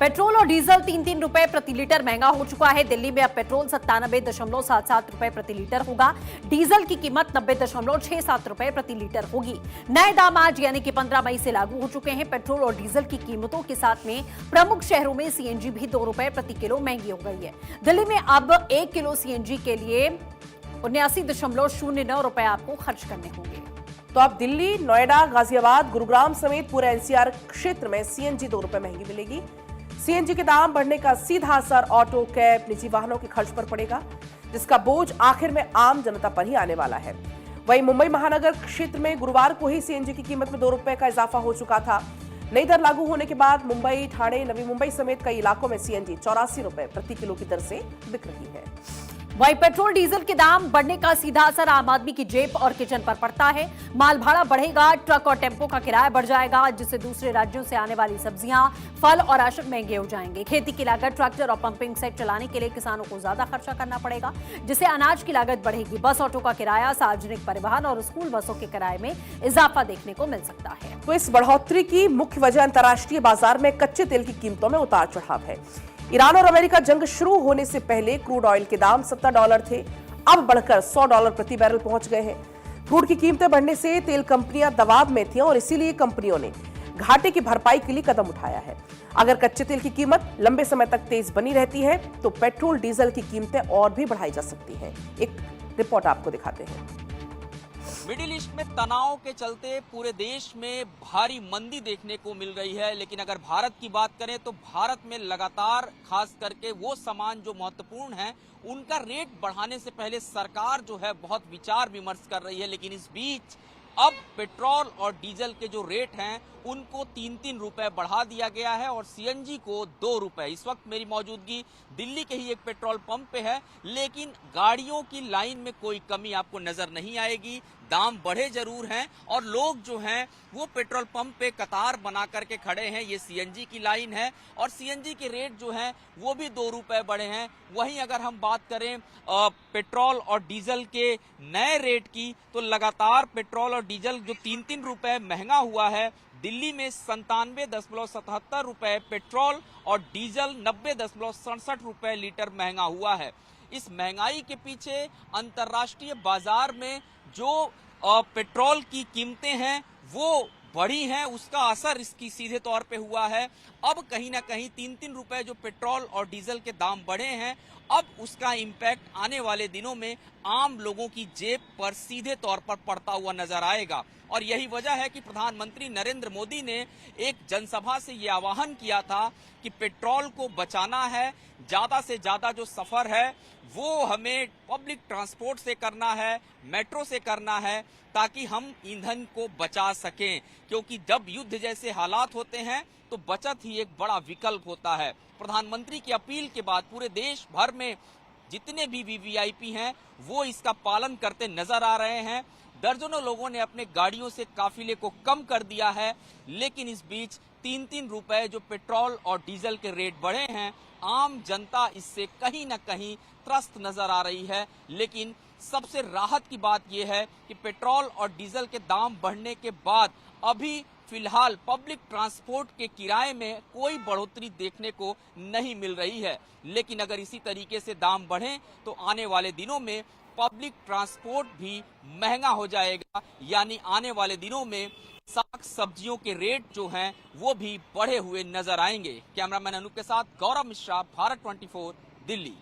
Petrol और diesel 3-3 रुपए प्रति लीटर महंगा हो चुका है। दिल्ली में अब पेट्रोल 97.77 रुपए प्रति लीटर होगा। डीजल की कीमत 90.67 रुपए प्रति लीटर होगी। नए दाम आज यानी कि 15 मई से लागू हो चुके हैं। पेट्रोल और डीजल की कीमतों के साथ में प्रमुख शहरों में सीएनजी भी 2 रुपए प्रति किलो महंगी हो गई है। दिल्ली में अब 1 किलो सीएनजी के लिए 79.09 रुपए आपको खर्च करने होंगे। तो अब दिल्ली, नोएडा, गाजियाबाद, गुरुग्राम समेत पूरे एनसीआर क्षेत्र में सीएनजी 2 रुपए महंगी मिलेगी। सीएनजी के दाम बढ़ने का सीधा असर ऑटो, कैब, निजी वाहनों के खर्च पर पड़ेगा, जिसका बोझ आखिर में आम जनता पर ही आने वाला है। वहीं मुंबई महानगर क्षेत्र में गुरुवार को ही सीएनजी की कीमत में 2 रुपए का इजाफा हो चुका था। नई दर लागू होने के बाद मुंबई, ठाणे, नवी मुंबई समेत कई इलाकों में सीएनजी 84 रुपए प्रति किलो की दर से बिक रही है। वहीं पेट्रोल डीजल के दाम बढ़ने का सीधा असर आम आदमी की जेब और किचन पर पड़ता है। माल भाड़ा बढ़ेगा, ट्रक और टेम्पो का किराया बढ़ जाएगा, जिससे दूसरे राज्यों से आने वाली सब्जियां, फल और राशन महंगे हो जाएंगे। खेती की लागत, ट्रैक्टर और पंपिंग सेट चलाने के लिए किसानों को ज्यादा खर्चा करना पड़ेगा, जिससे अनाज की लागत बढ़ेगी। बस, ऑटो का किराया, सार्वजनिक परिवहन और स्कूल बसों के किराए में इजाफा देखने को मिल सकता है। तो इस बढ़ोतरी की मुख्य वजह अंतर्राष्ट्रीय बाजार में कच्चे तेल की कीमतों में उतार चढ़ाव है। ईरान और अमेरिका जंग शुरू होने से पहले क्रूड ऑयल के दाम $70 थे, अब बढ़कर $100 प्रति बैरल पहुंच गए हैं। क्रूड की कीमतें बढ़ने से तेल कंपनियां दबाव में थीं और इसीलिए कंपनियों ने घाटे की भरपाई के लिए कदम उठाया है। अगर कच्चे तेल की कीमत लंबे समय तक तेज बनी रहती है तो पेट्रोल, डीजल की कीमतें और भी बढ़ाई जा सकती हैं। एक रिपोर्ट आपको दिखाते हैं। मिडिल ईस्ट में तनाव के चलते पूरे देश में भारी मंदी देखने को मिल रही है, लेकिन अगर भारत की बात करें तो भारत में लगातार खास करके वो सामान जो महत्वपूर्ण है उनका रेट बढ़ाने से पहले सरकार जो है बहुत विचार विमर्श कर रही है। लेकिन इस बीच अब पेट्रोल और डीजल के जो रेट हैं उनको 3-3 रुपए बढ़ा दिया गया है और सीएनजी को 2 रुपए। इस वक्त मेरी मौजूदगी दिल्ली के ही एक पेट्रोल पंप पे है, लेकिन गाड़ियों की लाइन में कोई कमी आपको नजर नहीं आएगी। दाम बढ़े जरूर हैं और लोग जो हैं वो पेट्रोल पंप पे कतार बना करके खड़े हैं। ये सीएनजी की लाइन है और सीएनजी के रेट जो हैं वो भी 2 रुपए बढ़े हैं। वहीं अगर हम बात करें पेट्रोल और डीजल के नए रेट की तो लगातार पेट्रोल और डीजल जो 3-3 रुपए महंगा हुआ है। दिल्ली में 97.77 रुपए पेट्रोल और डीजल 90.67 रुपए लीटर महंगा हुआ है। इस महंगाई के पीछे अंतर्राष्ट्रीय बाजार में जो पेट्रोल की कीमतें हैं वो बढ़ी हैं, उसका असर इसकी सीधे तौर पे हुआ है। अब कहीं ना कहीं 3-3 रुपए जो पेट्रोल और डीजल के दाम बढ़े हैं, अब उसका इम्पैक्ट आने वाले दिनों में आम लोगों की जेब पर सीधे तौर पर पड़ता हुआ नजर आएगा। और यही वजह है कि प्रधानमंत्री नरेंद्र मोदी ने एक जनसभा से ये आह्वान किया था कि पेट्रोल को बचाना है, ज्यादा से ज्यादा जो सफर है वो हमें पब्लिक ट्रांसपोर्ट से करना है, मेट्रो से करना है, ताकि हम ईंधन को बचा सकें। क्योंकि जब युद्ध जैसे हालात होते हैं तो बचत ही एक बड़ा विकल्प होता है। प्रधानमंत्री की अपील के बाद पूरे देश भर में जितने भी वीवीआईपी हैं वो इसका पालन करते नजर आ रहे हैं। दर्जनों लोगों ने अपने गाड़ियों से काफिले को कम कर दिया है, लेकिन इस बीच 3-3 रुपए जो पेट्रोल और डीजल के रेट बढ़े हैं, आम जनता इससे कहीं ना कहीं त्रस्त नजर आ रही है। लेकिन सबसे राहत की बात यह है कि पेट्रोल और डीजल के दाम बढ़ने के बाद अभी फिलहाल पब्लिक ट्रांसपोर्ट के किराए में कोई बढ़ोतरी देखने को नहीं मिल रही है। लेकिन अगर इसी तरीके से दाम बढ़े तो आने वाले दिनों में पब्लिक ट्रांसपोर्ट भी महंगा हो जाएगा, यानी आने वाले दिनों में साग सब्जियों के रेट जो हैं वो भी बढ़े हुए नजर आएंगे। कैमरामैन अनूप के साथ गौरव मिश्रा, भारत 24, दिल्ली।